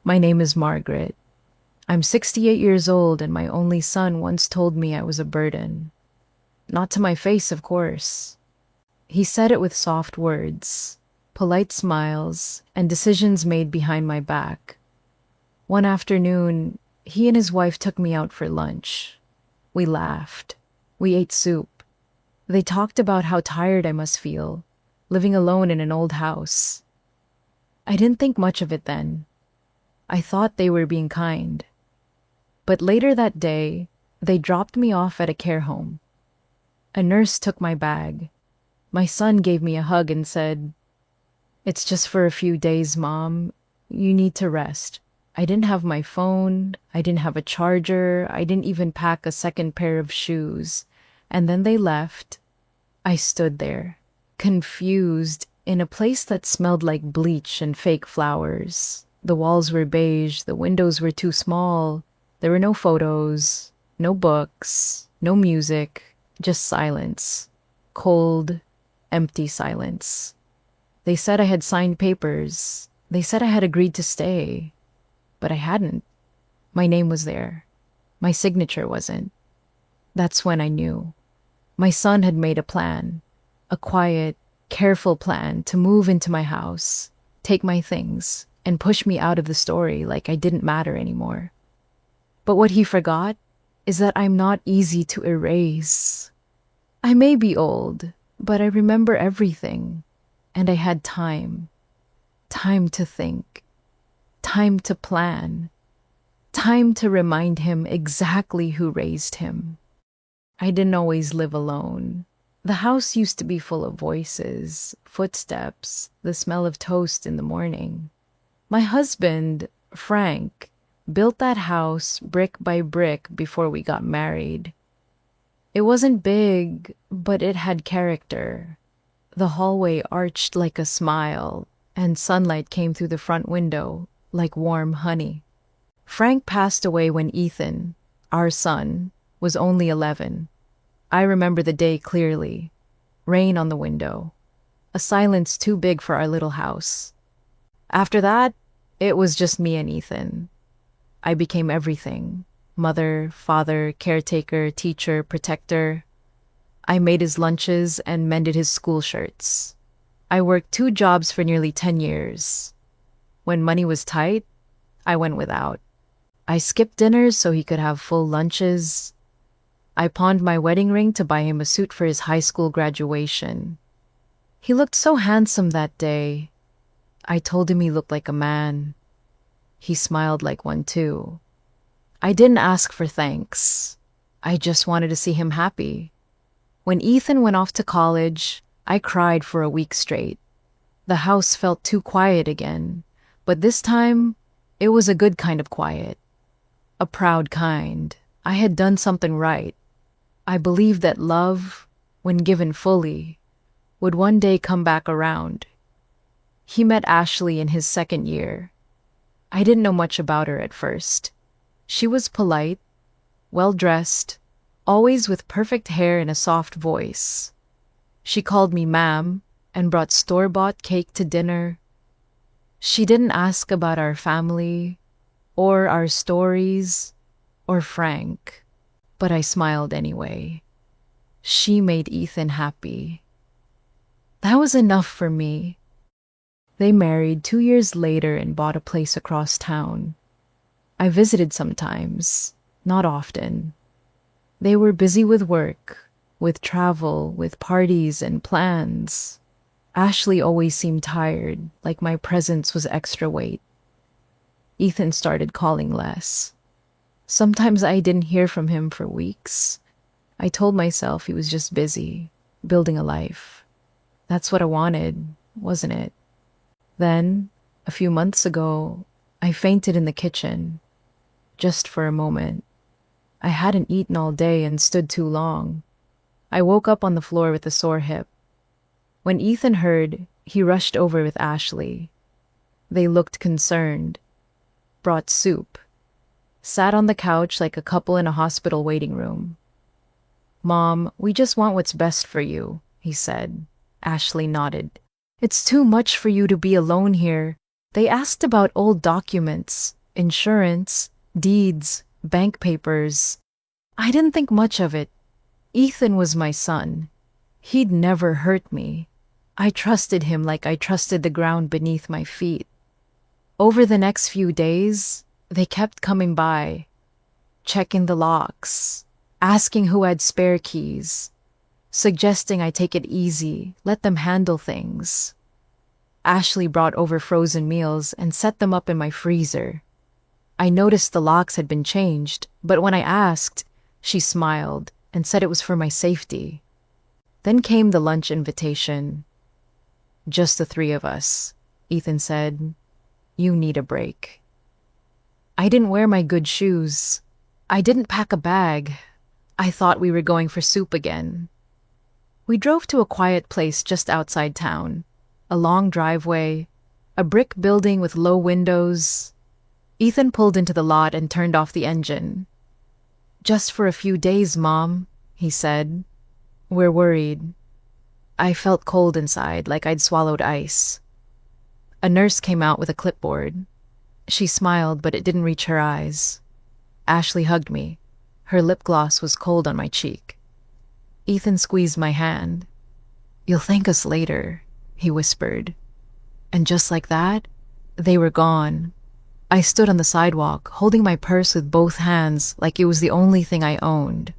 My name is Margaret. I'm 68 years old, and my only son once told me I was a burden. Not to my face, of course. He said it with soft words, polite smiles, and decisions made behind my back. One afternoon, he and his wife took me out for lunch. We laughed. We ate soup. They talked about how tired I must feel, living alone in an old house. I didn't think much of it then. I thought they were being kind. But later that day, they dropped me off at a care home. A nurse took my bag. My son gave me a hug and said, "It's just for a few days, Mom. You need to rest." I didn't have my phone. I didn't have a charger. I didn't even pack a second pair of shoes. And then they left. I stood there, confused, in a place that smelled like bleach and fake flowers. The walls were beige. The windows were too small. There were no photos, no books, no music, just silence. Cold, empty silence. They said I had signed papers. They said I had agreed to stay. But I hadn't. My name was there. My signature wasn't. That's when I knew. My son had made a plan. A quiet, careful plan to move into my house, take my things, and push me out of the story like I didn't matter anymore. But what he forgot is that I'm not easy to erase. I may be old, but I remember everything. And I had time. Time to think. Time to plan. Time to remind him exactly who raised him. I didn't always live alone. The house used to be full of voices, footsteps, the smell of toast in the morning. My husband, Frank, built that house brick by brick before we got married. It wasn't big, but it had character. The hallway arched like a smile, and sunlight came through the front window like warm honey. Frank passed away when Ethan, our son, was only 11. I remember the day clearly. Rain on the window. A silence too big for our little house. After that, it was just me and Ethan. I became everything. Mother, father, caretaker, teacher, protector. I made his lunches and mended his school shirts. I worked 2 jobs for nearly 10 years. When money was tight, I went without. I skipped dinners so he could have full lunches. I pawned my wedding ring to buy him a suit for his high school graduation. He looked so handsome that day. I told him he looked like a man. He smiled like one too. I didn't ask for thanks. I just wanted to see him happy. When Ethan went off to college, I cried for a week straight. The house felt too quiet again, but this time, it was a good kind of quiet. A proud kind. I had done something right. I believed that love, when given fully, would one day come back around. He met Ashley in his 2nd year. I didn't know much about her at first. She was polite, well-dressed, always with perfect hair and a soft voice. She called me ma'am and brought store-bought cake to dinner. She didn't ask about our family, or our stories, or Frank, but I smiled anyway. She made Ethan happy. That was enough for me. They married 2 years later and bought a place across town. I visited sometimes, not often. They were busy with work, with travel, with parties and plans. Ashley always seemed tired, like my presence was extra weight. Ethan started calling less. Sometimes I didn't hear from him for weeks. I told myself he was just busy, building a life. That's what I wanted, wasn't it? Then, a few months ago, I fainted in the kitchen. Just for a moment. I hadn't eaten all day and stood too long. I woke up on the floor with a sore hip. When Ethan heard, he rushed over with Ashley. They looked concerned. Brought soup. Sat on the couch like a couple in a hospital waiting room. "Mom, we just want what's best for you," he said. Ashley nodded. "It's too much for you to be alone here. They asked about old documents. Insurance, deeds, bank papers. I didn't think much of it. Ethan was my son. He'd never hurt me. I trusted him like I trusted the ground beneath my feet. Over the next few days, they kept coming by, checking the locks, asking who had spare keys, suggesting I take it easy, let them handle things. Ashley brought over frozen meals and set them up in my freezer. I noticed the locks had been changed, but when I asked, she smiled and said it was for my safety. Then came the lunch invitation. "Just the three of us," Ethan said. "You need a break." I didn't wear my good shoes. I didn't pack a bag. I thought we were going for soup again. We drove to a quiet place just outside town. A long driveway, a brick building with low windows. Ethan pulled into the lot and turned off the engine. "Just for a few days, Mom," he said. "We're worried." I felt cold inside, like I'd swallowed ice. A nurse came out with a clipboard. She smiled, but it didn't reach her eyes. Ashley hugged me. Her lip gloss was cold on my cheek. Ethan squeezed my hand. "You'll thank us later," he whispered. And just like that, they were gone. I stood on the sidewalk, holding my purse with both hands like it was the only thing I owned.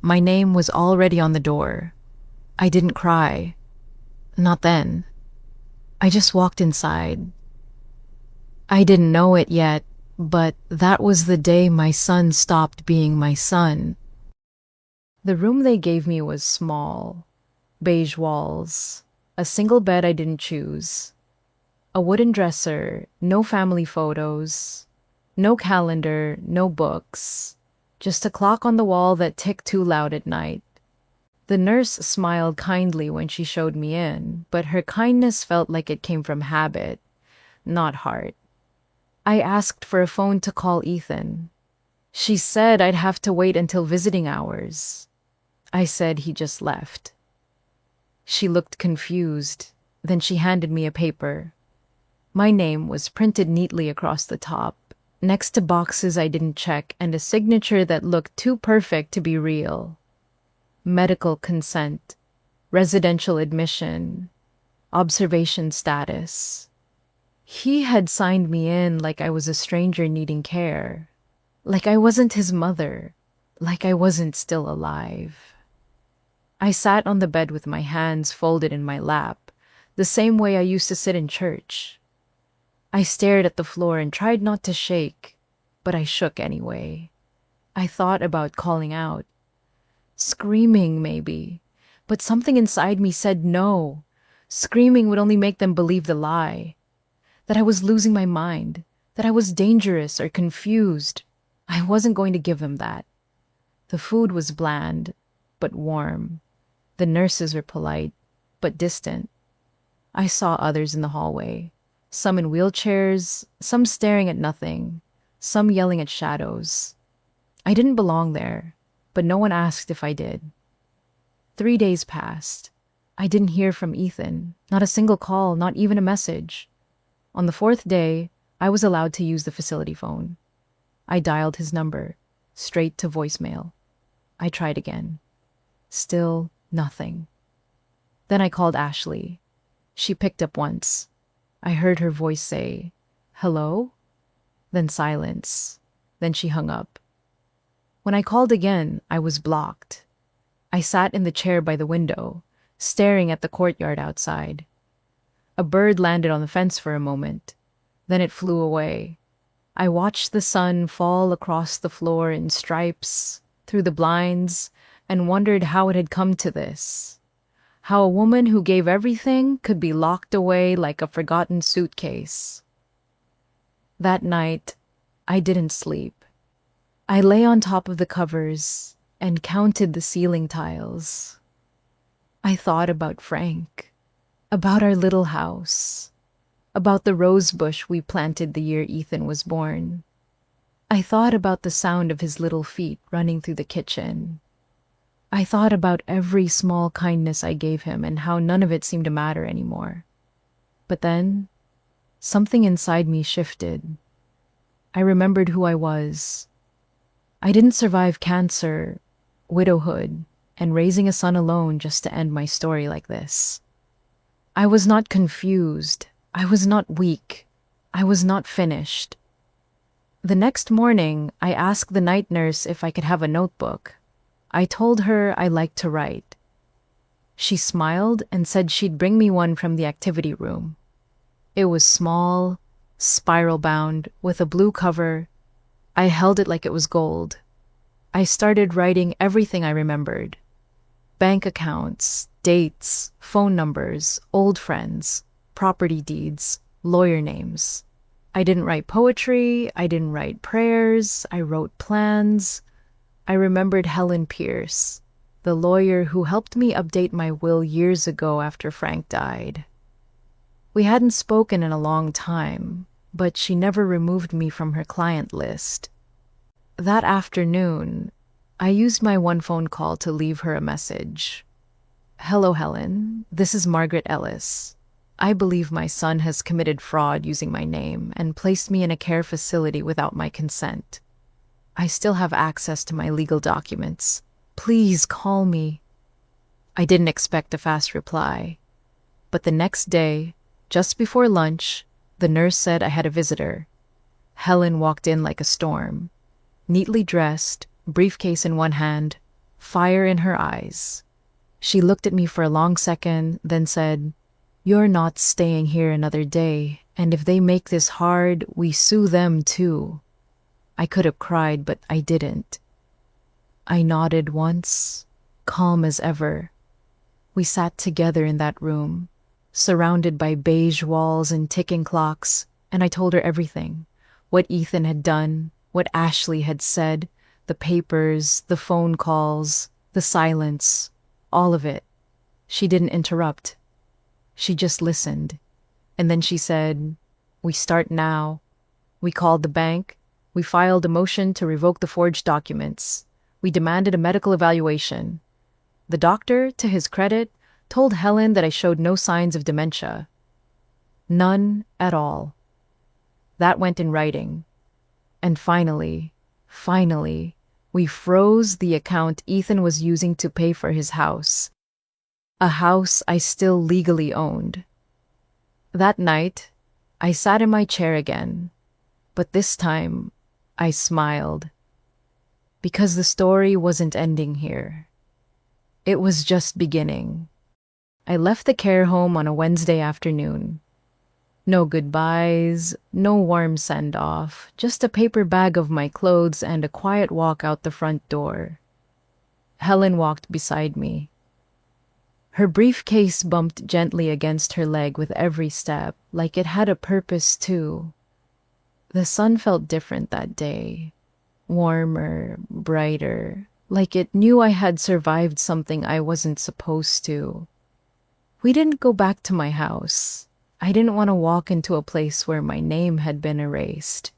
My name was already on the door. I didn't cry. Not then. I just walked inside. I didn't know it yet, but that was the day my son stopped being my son. The room they gave me was small. Beige walls. A single bed I didn't choose. A wooden dresser, no family photos. No calendar, no books. Just a clock on the wall that ticked too loud at night. The nurse smiled kindly when she showed me in, but her kindness felt like it came from habit, not heart. I asked for a phone to call Ethan. She said I'd have to wait until visiting hours. I said he just left. She looked confused. Then she handed me a paper. My name was printed neatly across the top, next to boxes I didn't check and a signature that looked too perfect to be real. Medical consent, residential admission, observation status. He had signed me in like I was a stranger needing care, like I wasn't his mother, like I wasn't still alive. I sat on the bed with my hands folded in my lap, the same way I used to sit in church. I stared at the floor and tried not to shake, but I shook anyway. I thought about calling out. Screaming, maybe. But something inside me said no. Screaming would only make them believe the lie. That I was losing my mind. That I was dangerous or confused. I wasn't going to give them that. The food was bland, but warm. The nurses were polite, but distant. I saw others in the hallway. Some in wheelchairs, some staring at nothing, some yelling at shadows. I didn't belong there, but no one asked if I did. 3 days passed. I didn't hear from Ethan, not a single call, not even a message. On the 4th day, I was allowed to use the facility phone. I dialed his number, straight to voicemail. I tried again. Still nothing. Then I called Ashley. She picked up once. I heard her voice say, "Hello?" Then silence. Then she hung up. When I called again, I was blocked. I sat in the chair by the window, staring at the courtyard outside. A bird landed on the fence for a moment. Then it flew away. I watched the sun fall across the floor in stripes, through the blinds, and wondered how it had come to this. How a woman who gave everything could be locked away like a forgotten suitcase. That night, I didn't sleep. I lay on top of the covers and counted the ceiling tiles. I thought about Frank, about our little house, about the rose bush we planted the year Ethan was born. I thought about the sound of his little feet running through the kitchen. I thought about every small kindness I gave him and how none of it seemed to matter anymore. But then, something inside me shifted. I remembered who I was. I didn't survive cancer, widowhood, and raising a son alone just to end my story like this. I was not confused. I was not weak. I was not finished. The next morning, I asked the night nurse if I could have a notebook. I told her I liked to write. She smiled and said she'd bring me one from the activity room. It was small, spiral bound, with a blue cover. I held it like it was gold. I started writing everything I remembered. Bank accounts, dates, phone numbers, old friends, property deeds, lawyer names. I didn't write poetry, I didn't write prayers, I wrote plans. I remembered Helen Pierce, the lawyer who helped me update my will years ago after Frank died. We hadn't spoken in a long time, but she never removed me from her client list. That afternoon, I used my one phone call to leave her a message. "Hello, Helen. This is Margaret Ellis. I believe my son has committed fraud using my name and placed me in a care facility without my consent. I still have access to my legal documents. Please call me." I didn't expect a fast reply, but the next day, just before lunch, the nurse said I had a visitor. Helen walked in like a storm, neatly dressed, briefcase in one hand, fire in her eyes. She looked at me for a long second, then said, "You're not staying here another day, and if they make this hard, we sue them too." I could have cried, but I didn't. I nodded once, calm as ever. We sat together in that room, surrounded by beige walls and ticking clocks, and I told her everything. What Ethan had done, what Ashley had said, the papers, the phone calls, the silence, all of it. She didn't interrupt. She just listened. And then she said, "We start now." We called the bank. We filed a motion to revoke the forged documents. We demanded a medical evaluation. The doctor, to his credit, told Helen that I showed no signs of dementia. None at all. That went in writing. And finally, we froze the account Ethan was using to pay for his house. A house I still legally owned. That night, I sat in my chair again, but this time, I smiled. Because the story wasn't ending here. It was just beginning. I left the care home on a Wednesday afternoon. No goodbyes, no warm send-off, just a paper bag of my clothes and a quiet walk out the front door. Helen walked beside me. Her briefcase bumped gently against her leg with every step, like it had a purpose too. The sun felt different that day, warmer, brighter, like it knew I had survived something I wasn't supposed to. We didn't go back to my house. I didn't want to walk into a place where my name had been erased.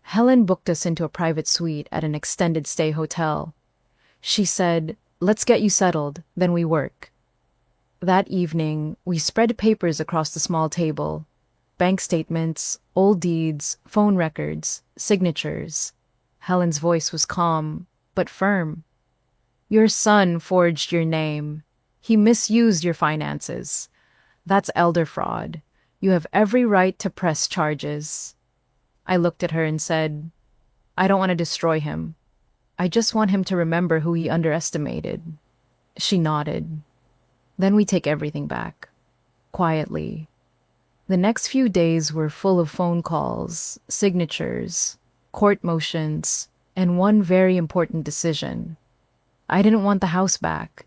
Helen booked us into a private suite at an extended stay hotel. She said, "Let's get you settled, then we work." That evening, we spread papers across the small table. Bank statements, old deeds, phone records, signatures. Helen's voice was calm, but firm. "Your son forged your name. He misused your finances. That's elder fraud. You have every right to press charges." I looked at her and said, "I don't want to destroy him. I just want him to remember who he underestimated." She nodded. "Then we take everything back. Quietly." The next few days were full of phone calls, signatures, court motions, and one very important decision. I didn't want the house back.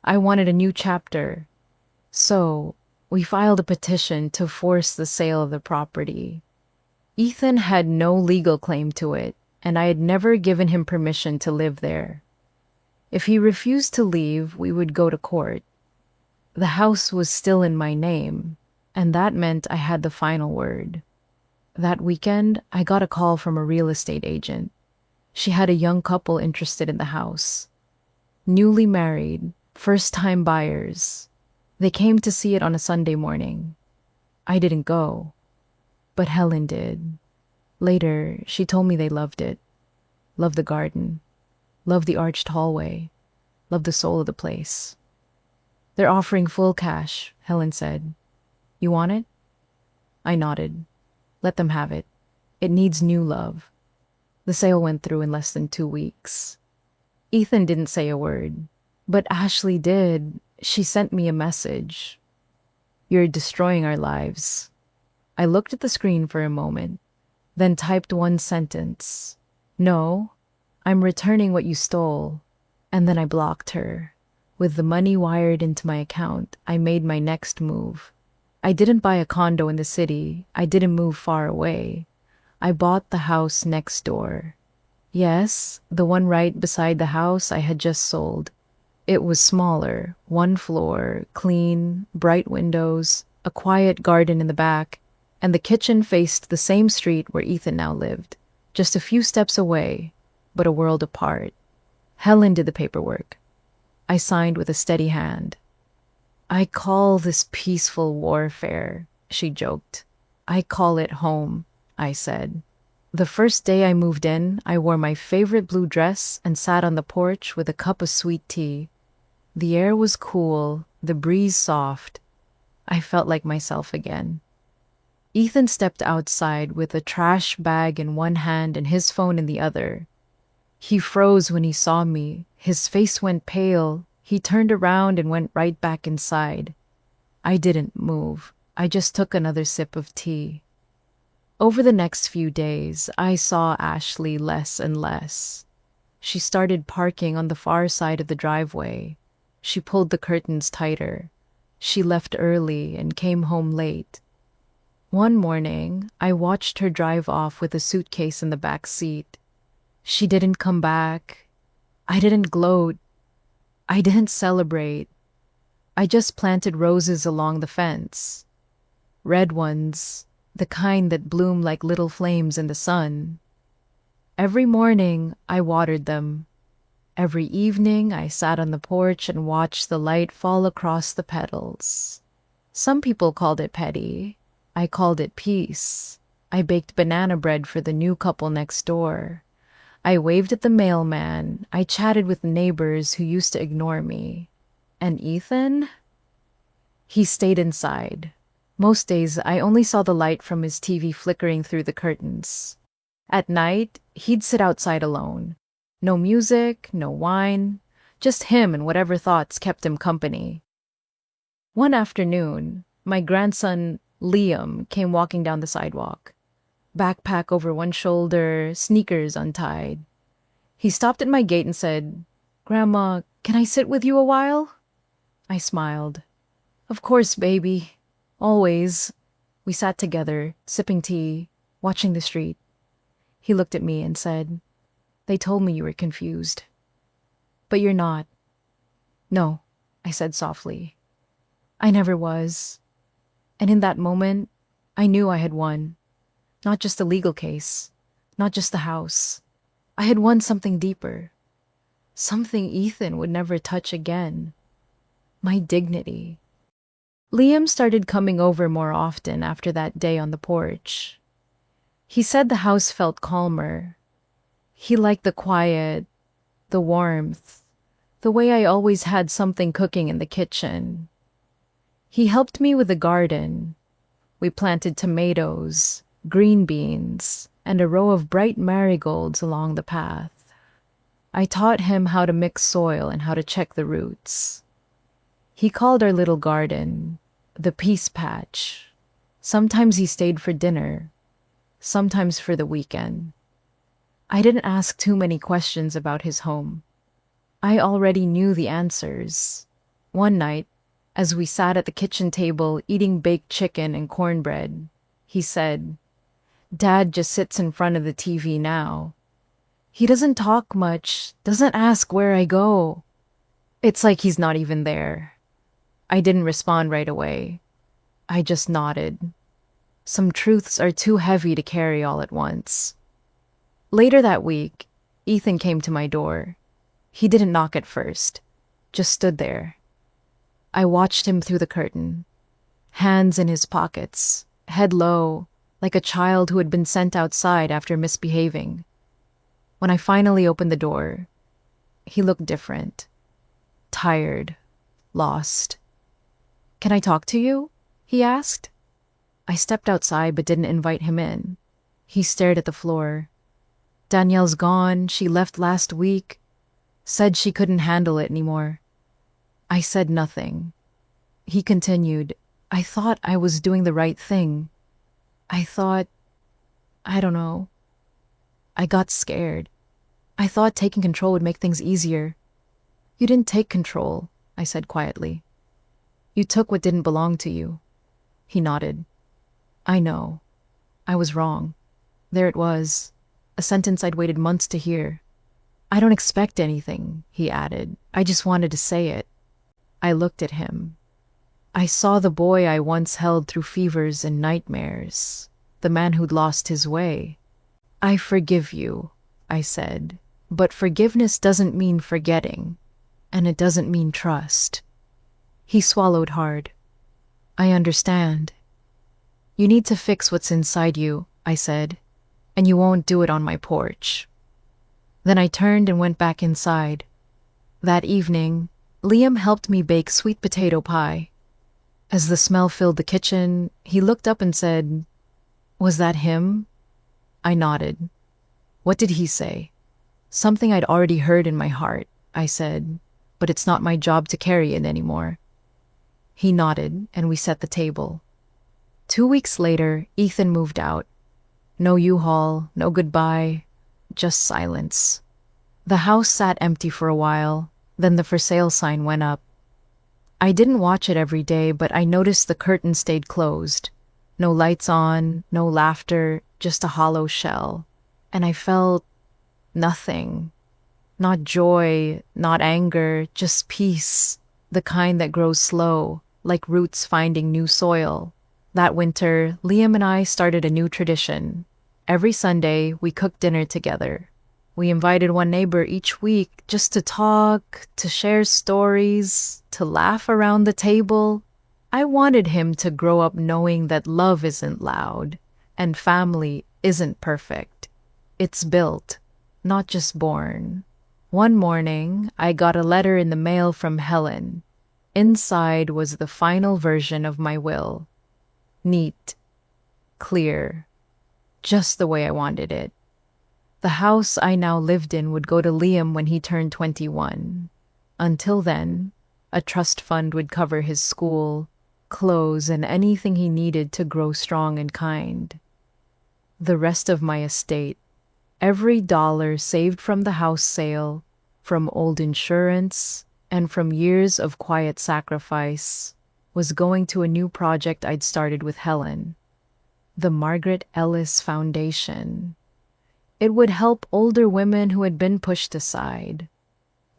I wanted a new chapter. So, we filed a petition to force the sale of the property. Ethan had no legal claim to it, and I had never given him permission to live there. If he refused to leave, we would go to court. The house was still in my name, and that meant I had the final word. That weekend, I got a call from a real estate agent. She had a young couple interested in the house. Newly married, first-time buyers. They came to see it on a Sunday morning. I didn't go, but Helen did. Later, she told me they loved it, loved the garden, loved the arched hallway, loved the soul of the place. They're offering full cash, Helen said. You want it? I nodded. Let them have it. It needs new love. The sale went through in less than 2 weeks. Ethan didn't say a word, but Ashley did. She sent me a message. You're destroying our lives. I looked at the screen for a moment, then typed one sentence. No, I'm returning what you stole. And then I blocked her. With the money wired into my account, I made my next move. I didn't buy a condo in the city. I didn't move far away. I bought the house next door. Yes, the one right beside the house I had just sold. It was smaller, one floor, clean, bright windows, a quiet garden in the back, and the kitchen faced the same street where Ethan now lived, just a few steps away, but a world apart. Helen did the paperwork. I signed with a steady hand. I call this peaceful warfare, she joked. I call it home, I said. The first day I moved in, I wore my favorite blue dress and sat on the porch with a cup of sweet tea. The air was cool, the breeze soft. I felt like myself again. Ethan stepped outside with a trash bag in one hand and his phone in the other. He froze when he saw me. His face went pale. He turned around and went right back inside. I didn't move. I just took another sip of tea. Over the next few days, I saw Ashley less and less. She started parking on the far side of the driveway. She pulled the curtains tighter. She left early and came home late. One morning, I watched her drive off with a suitcase in the back seat. She didn't come back. I didn't gloat. I didn't celebrate. I just planted roses along the fence. Red ones, the kind that bloom like little flames in the sun. Every morning, I watered them. Every evening, I sat on the porch and watched the light fall across the petals. Some people called it petty. I called it peace. I baked banana bread for the new couple next door. I waved at the mailman. I chatted with neighbors who used to ignore me. And Ethan? He stayed inside. Most days, I only saw the light from his TV flickering through the curtains. At night, he'd sit outside alone. No music, no wine, just him and whatever thoughts kept him company. One afternoon, my grandson, Liam, came walking down the sidewalk. Backpack over one shoulder, sneakers untied. He stopped at my gate and said, "Grandma, can I sit with you a while?" I smiled. "Of course, baby. Always." We sat together, sipping tea, watching the street. He looked at me and said, "They told me you were confused. But you're not." "No," I said softly. "I never was." And in that moment, I knew I had won. Not just the legal case, not just the house. I had won something deeper. Something Ethan would never touch again. My dignity. Liam started coming over more often after that day on the porch. He said the house felt calmer. He liked the quiet, the warmth, the way I always had something cooking in the kitchen. He helped me with the garden. We planted tomatoes, green beans, and a row of bright marigolds along the path. I taught him how to mix soil and how to check the roots. He called our little garden the Peace Patch. Sometimes he stayed for dinner, sometimes for the weekend. I didn't ask too many questions about his home. I already knew the answers. One night, as we sat at the kitchen table eating baked chicken and cornbread, he said, "Dad just sits in front of the TV now. He doesn't talk much, doesn't ask where I go. It's like he's not even there." I didn't respond right away. I just nodded. Some truths are too heavy to carry all at once. Later that week, Ethan came to my door. He didn't knock at first, just stood there. I watched him through the curtain, hands in his pockets, head low, like a child who had been sent outside after misbehaving. When I finally opened the door, he looked different, tired, lost. "Can I talk to you?" he asked. I stepped outside but didn't invite him in. He stared at the floor. "Danielle's gone. She left last week. Said she couldn't handle it anymore." I said nothing. He continued, "I thought I was doing the right thing. I don't know. I got scared. I thought taking control would make things easier." "You didn't take control," I said quietly. "You took what didn't belong to you." He nodded. "I know. I was wrong." There it was, a sentence I'd waited months to hear. "I don't expect anything," he added. "I just wanted to say it." I looked at him. I saw the boy I once held through fevers and nightmares, the man who'd lost his way. "I forgive you," I said, "but forgiveness doesn't mean forgetting, and it doesn't mean trust." He swallowed hard. "I understand. You need to fix what's inside you," I said, "and you won't do it on my porch." Then I turned and went back inside. That evening, Liam helped me bake sweet potato pie. As the smell filled the kitchen, he looked up and said, "Was that him?" I nodded. "What did he say?" "Something I'd already heard in my heart," I said, "but it's not my job to carry it anymore." He nodded, and we set the table. 2 weeks later, Ethan moved out. No U-Haul, no goodbye, just silence. The house sat empty for a while, then the for sale sign went up. I didn't watch it every day, but I noticed the curtain stayed closed. No lights on, no laughter, just a hollow shell. And I felt nothing. Not joy, not anger, just peace, the kind that grows slow, like roots finding new soil. That winter, Liam and I started a new tradition. Every Sunday, we cooked dinner together. We invited one neighbor each week just to talk, to share stories, to laugh around the table. I wanted him to grow up knowing that love isn't loud and family isn't perfect. It's built, not just born. One morning, I got a letter in the mail from Helen. Inside was the final version of my will. Neat, clear, just the way I wanted it. The house I now lived in would go to Liam when he turned 21. Until then, a trust fund would cover his school, clothes, and anything he needed to grow strong and kind. The rest of my estate, every dollar saved from the house sale, from old insurance, and from years of quiet sacrifice, was going to a new project I'd started with Helen, the Margaret Ellis Foundation. It would help older women who had been pushed aside,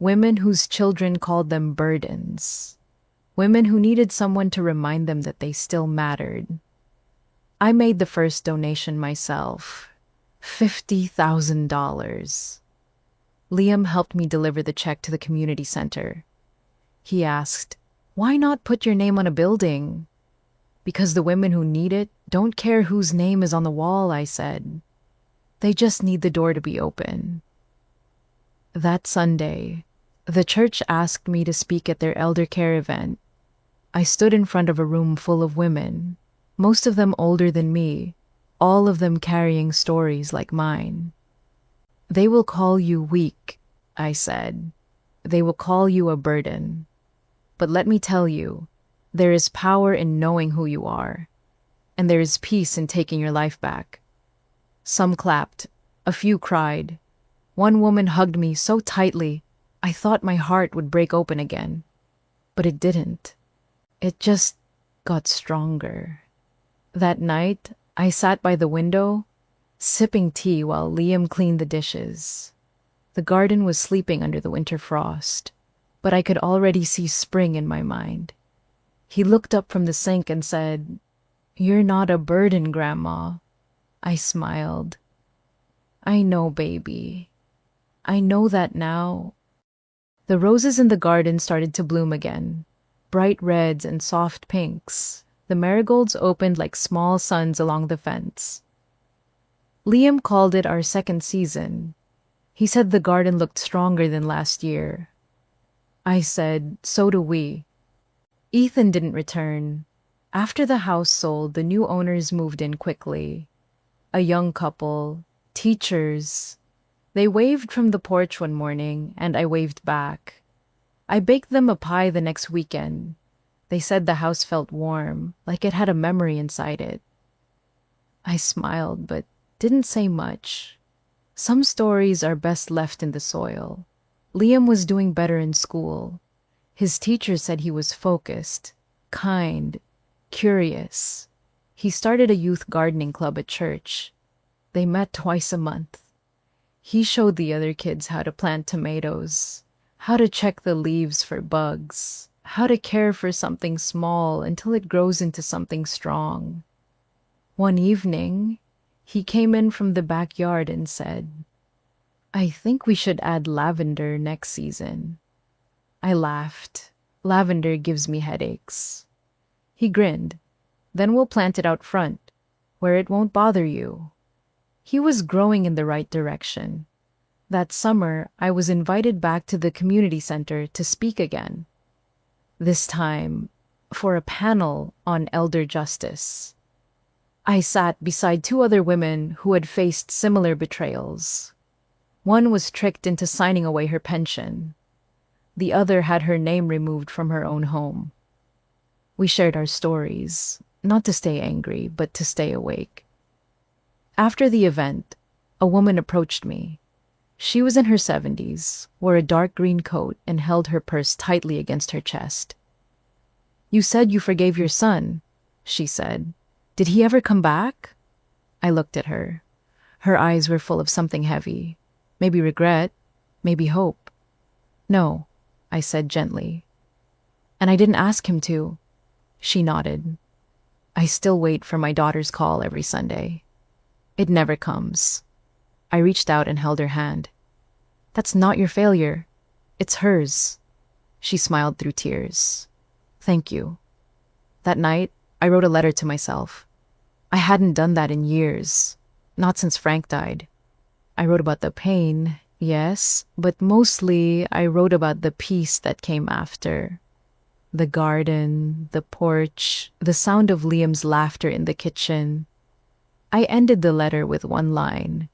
women whose children called them burdens, women who needed someone to remind them that they still mattered. I made the first donation myself, $50,000. Liam helped me deliver the check to the community center. He asked, "Why not put your name on a building?" "Because the women who need it don't care whose name is on the wall," I said. "They just need the door to be open." That Sunday, the church asked me to speak at their elder care event. I stood in front of a room full of women, most of them older than me, all of them carrying stories like mine. "They will call you weak," I said. "They will call you a burden. But let me tell you, there is power in knowing who you are, and there is peace in taking your life back." Some clapped, a few cried. One woman hugged me so tightly, I thought my heart would break open again. But it didn't. It just got stronger. That night, I sat by the window, sipping tea while Liam cleaned the dishes. The garden was sleeping under the winter frost, but I could already see spring in my mind. He looked up from the sink and said, "You're not a burden, Grandma." I smiled. "I know, baby. I know that now." The roses in the garden started to bloom again, bright reds and soft pinks. The marigolds opened like small suns along the fence. Liam called it our second season. He said the garden looked stronger than last year. I said, so do we. Ethan didn't return. After the house sold, the new owners moved in quickly. A young couple, teachers. They waved from the porch one morning, and I waved back. I baked them a pie the next weekend. They said the house felt warm, like it had a memory inside it. I smiled, but didn't say much. Some stories are best left in the soil. Liam was doing better in school. His teacher said he was focused, kind, curious. He started a youth gardening club at church. They met twice a month. He showed the other kids how to plant tomatoes, how to check the leaves for bugs, how to care for something small until it grows into something strong. One evening, he came in from the backyard and said, I think we should add lavender next season. I laughed. Lavender gives me headaches. He grinned. Then we'll plant it out front, where it won't bother you. He was growing in the right direction. That summer, I was invited back to the community center to speak again. This time, for a panel on elder justice. I sat beside two other women who had faced similar betrayals. One was tricked into signing away her pension. The other had her name removed from her own home. We shared our stories, not to stay angry, but to stay awake. After the event, a woman approached me. She was in her 70s, wore a dark green coat, and held her purse tightly against her chest. You said you forgave your son, she said. Did he ever come back? I looked at her. Her eyes were full of something heavy. Maybe regret, maybe hope. No, I said gently. And I didn't ask him to. She nodded. I still wait for my daughter's call every Sunday. It never comes. I reached out and held her hand. That's not your failure. It's hers. She smiled through tears. Thank you. That night, I wrote a letter to myself. I hadn't done that in years, not since Frank died. I wrote about the pain, yes, but mostly I wrote about the peace that came after. The garden, the porch, the sound of Liam's laughter in the kitchen. I ended the letter with one line.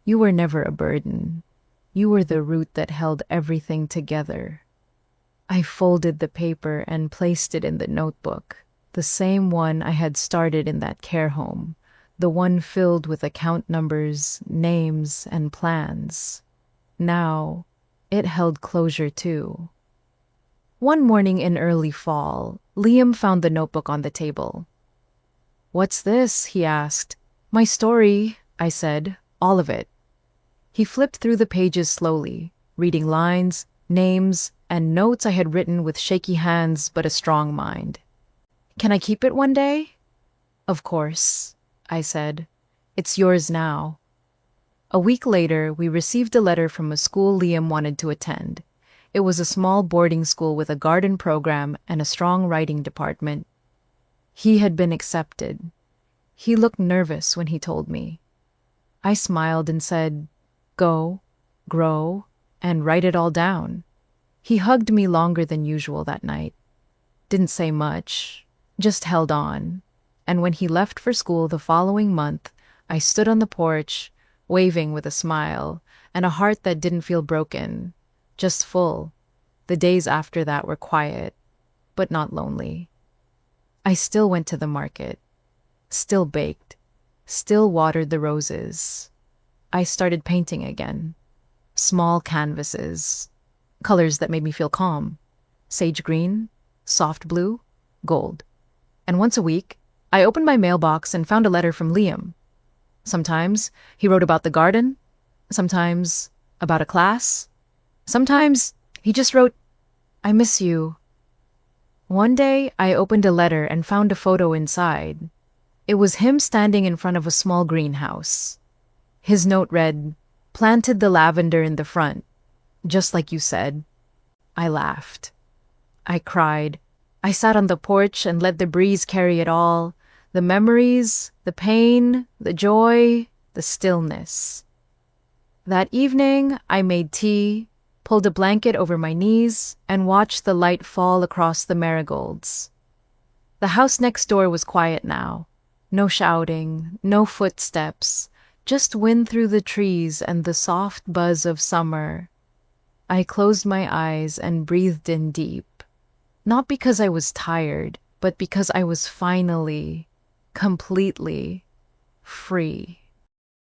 You were never a burden. You were the root that held everything together. I folded the paper and placed it in the notebook, the same one I had started in that care home, the one filled with account numbers, names, and plans. Now, it held closure too. One morning in early fall, Liam found the notebook on the table. What's this? He asked. My story, I said, all of it. He flipped through the pages slowly, reading lines, names, and notes I had written with shaky hands but a strong mind. Can I keep it one day? Of course, I said. It's yours now. A week later, we received a letter from a school Liam wanted to attend. It was a small boarding school with a garden program and a strong writing department. He had been accepted. He looked nervous when he told me. I smiled and said, Go, grow, and write it all down. He hugged me longer than usual that night. Didn't say much, just held on. And when he left for school the following month, I stood on the porch, waving with a smile, and a heart that didn't feel broken, just full. The days after that were quiet, but not lonely. I still went to the market, still baked, still watered the roses. I started painting again. Small canvases, colors that made me feel calm. Sage green, soft blue, gold. And once a week, I opened my mailbox and found a letter from Liam. Sometimes he wrote about the garden, sometimes about a class, sometimes he just wrote, I miss you. One day, I opened a letter and found a photo inside. It was him standing in front of a small greenhouse. His note read, Planted the lavender in the front, just like you said. I laughed. I cried. I sat on the porch and let the breeze carry it all, the memories, the pain, the joy, the stillness. That evening, I made tea, pulled a blanket over my knees, and watched the light fall across the marigolds. The house next door was quiet now. No shouting, no footsteps, just wind through the trees and the soft buzz of summer. I closed my eyes and breathed in deep, not because I was tired, but because I was finally, completely free.